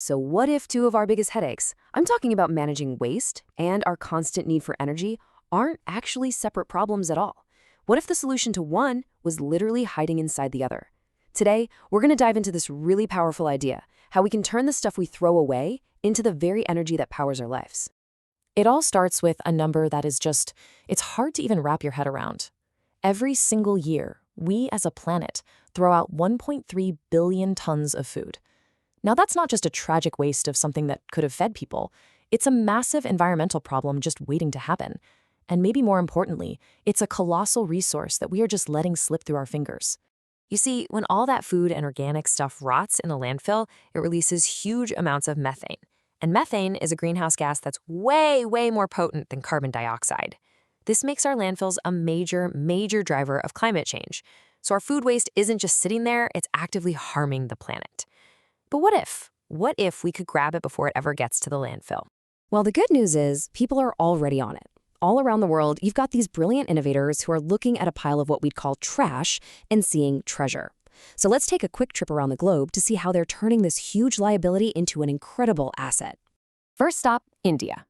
So what if two of our biggest headaches, I'm talking about managing waste and our constant need for energy, aren't actually separate problems at all? What if the solution to one was literally hiding inside the other? Today, we're going to dive into this really powerful idea, how we can turn the stuff we throw away into the very energy that powers our lives. It all starts with a number that is just, it's hard to even wrap your head around. Every single year, we as a planet throw out 1.3 billion tons of food. Now, that's not just a tragic waste of something that could have fed people. It's a massive environmental problem just waiting to happen. And maybe more importantly, it's a colossal resource that we are just letting slip through our fingers. You see, when all that food and organic stuff rots in a landfill, it releases huge amounts of methane. And methane is a greenhouse gas that's way, way more potent than carbon dioxide. This makes our landfills a major, major driver of climate change. So our food waste isn't just sitting there, it's actively harming the planet. But what if? What if we could grab it before it ever gets to the landfill? Well, the good news is people are already on it. All around the world, you've got these brilliant innovators who are looking at a pile of what we'd call trash and seeing treasure. So let's take a quick trip around the globe to see how they're turning this huge liability into an incredible asset. First stop, India.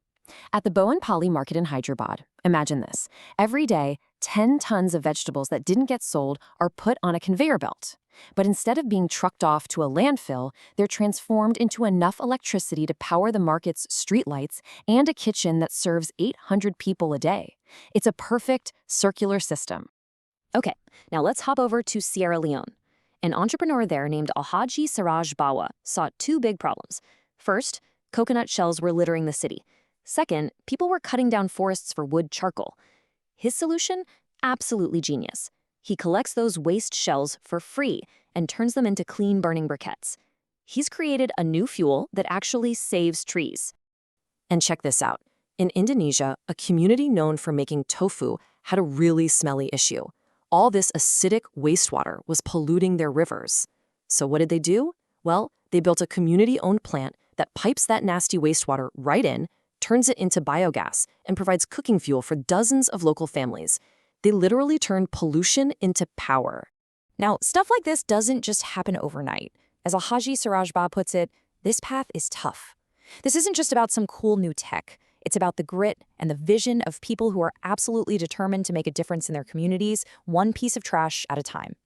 At the Bowenpally market in Hyderabad, imagine this. Every day, 10 tons of vegetables that didn't get sold are put on a conveyor belt. But instead of being trucked off to a landfill, they're transformed into enough electricity to power the market's streetlights and a kitchen that serves 800 people a day. It's a perfect circular system. Okay, now let's hop over to Sierra Leone. An entrepreneur there named Alhaji Siraj Bawa saw two big problems. First, coconut shells were littering the city. Second, people were cutting down forests for wood charcoal. His solution? Absolutely genius. He collects those waste shells for free and turns them into clean-burning briquettes. He's created a new fuel that actually saves trees. And check this out. In Indonesia, a community known for making tofu had a really smelly issue. All this acidic wastewater was polluting their rivers. So what did they do? Well, they built a community-owned plant that pipes that nasty wastewater right in, turns it into biogas, and provides cooking fuel for dozens of local families. They literally turned pollution into power. Now, stuff like this doesn't just happen overnight. As Alhaji Sirajba puts it, this path is tough. This isn't just about some cool new tech. It's about the grit and the vision of people who are absolutely determined to make a difference in their communities, one piece of trash at a time.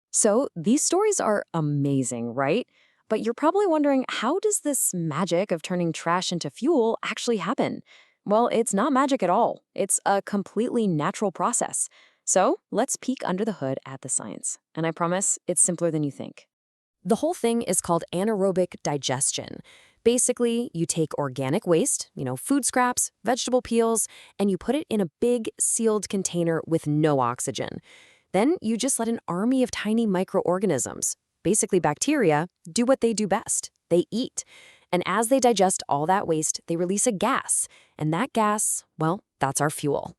So these stories are amazing, right? But you're probably wondering, how does this magic of turning trash into fuel actually happen? Well, it's not magic at all. It's a completely natural process. So let's peek under the hood at the science. And I promise it's simpler than you think. The whole thing is called anaerobic digestion. Basically, you take organic waste, food scraps, vegetable peels, and you put it in a big sealed container with no oxygen. Then you just let an army of tiny microorganisms, basically bacteria, do what they do best. They eat. And as they digest all that waste, they release a gas. And that gas, well, that's our fuel.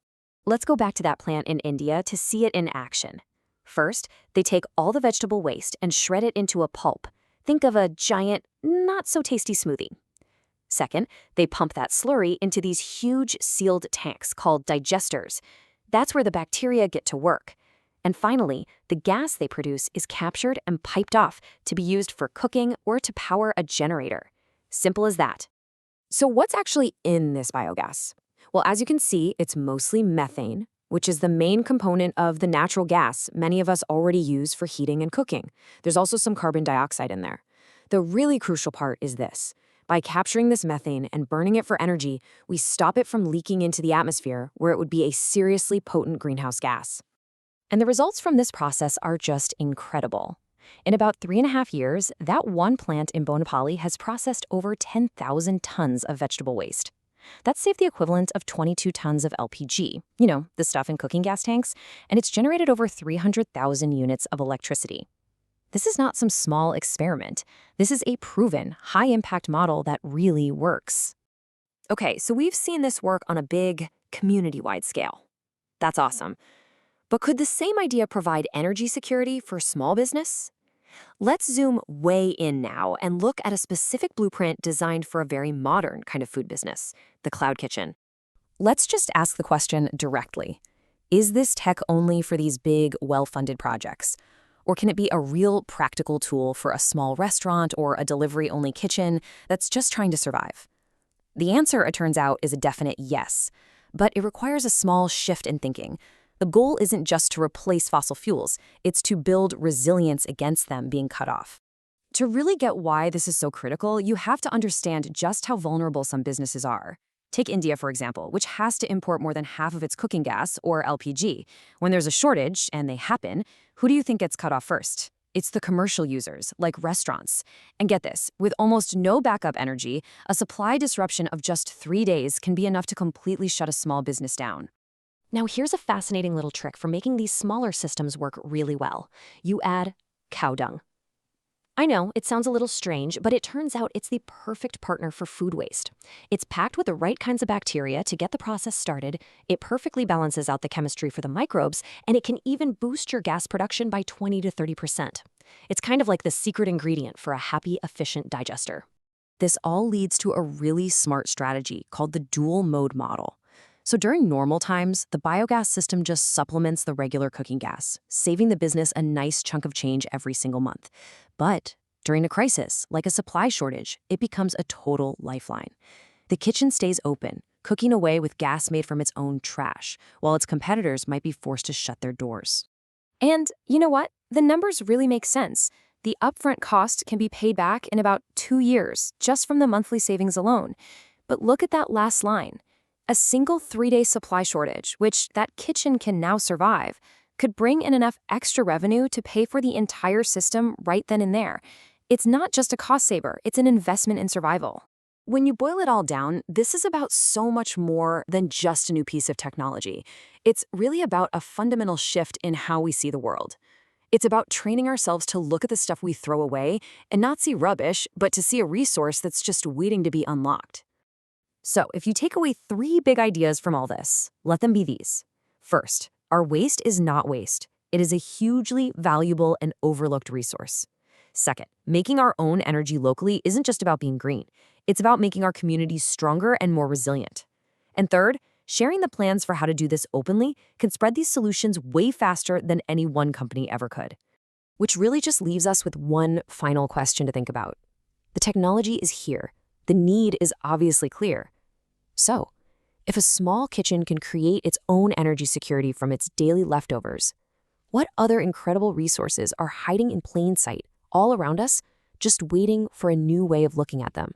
Let's go back to that plant in India to see it in action. First, they take all the vegetable waste and shred it into a pulp. Think of a giant, not-so-tasty smoothie. Second, they pump that slurry into these huge sealed tanks called digesters. That's where the bacteria get to work. And finally, the gas they produce is captured and piped off to be used for cooking or to power a generator. Simple as that. So what's actually in this biogas? Well, as you can see, it's mostly methane, which is the main component of the natural gas many of us already use for heating and cooking. There's also some carbon dioxide in there. The really crucial part is this. By capturing this methane and burning it for energy, we stop it from leaking into the atmosphere, where it would be a seriously potent greenhouse gas. And the results from this process are just incredible. In about 3.5 years, that one plant in Bowenpally has processed over 10,000 tons of vegetable waste. That's saved the equivalent of 22 tons of LPG, the stuff in cooking gas tanks, and it's generated over 300,000 units of electricity. This is not some small experiment. This is a proven, high-impact model that really works. Okay, so we've seen this work on a big, community-wide scale. That's awesome. But could the same idea provide energy security for small business? Let's zoom way in now and look at a specific blueprint designed for a very modern kind of food business, the cloud kitchen. Let's just ask the question directly. Is this tech only for these big, well-funded projects? Or can it be a real practical tool for a small restaurant or a delivery-only kitchen that's just trying to survive? The answer, it turns out, is a definite yes. But it requires a small shift in thinking. The goal isn't just to replace fossil fuels, it's to build resilience against them being cut off. To really get why this is so critical, you have to understand just how vulnerable some businesses are. Take India, for example, which has to import more than half of its cooking gas, or LPG. When there's a shortage, and they happen, who do you think gets cut off first? It's the commercial users, like restaurants. And get this, with almost no backup energy, a supply disruption of just 3 days can be enough to completely shut a small business down. Now here's a fascinating little trick for making these smaller systems work really well. You add cow dung. I know, it sounds a little strange, but it turns out it's the perfect partner for food waste. It's packed with the right kinds of bacteria to get the process started, it perfectly balances out the chemistry for the microbes, and it can even boost your gas production by 20 to 30%. It's kind of like the secret ingredient for a happy, efficient digester. This all leads to a really smart strategy called the dual mode model. So during normal times, the biogas system just supplements the regular cooking gas, saving the business a nice chunk of change every single month. But during a crisis, like a supply shortage, it becomes a total lifeline. The kitchen stays open, cooking away with gas made from its own trash, while its competitors might be forced to shut their doors. And you know what? The numbers really make sense. The upfront cost can be paid back in about 2 years, just from the monthly savings alone. But look at that last line. A single 3-day supply shortage, which that kitchen can now survive, could bring in enough extra revenue to pay for the entire system right then and there. It's not just a cost saver, it's an investment in survival. When you boil it all down, this is about so much more than just a new piece of technology. It's really about a fundamental shift in how we see the world. It's about training ourselves to look at the stuff we throw away and not see rubbish, but to see a resource that's just waiting to be unlocked. So, if you take away 3 big ideas from all this, let them be these. First, our waste is not waste. It is a hugely valuable and overlooked resource. Second, making our own energy locally isn't just about being green. It's about making our communities stronger and more resilient. And third, sharing the plans for how to do this openly can spread these solutions way faster than any one company ever could. Which really just leaves us with one final question to think about. The technology is here. The need is obviously clear. So, if a small kitchen can create its own energy security from its daily leftovers, what other incredible resources are hiding in plain sight all around us, just waiting for a new way of looking at them?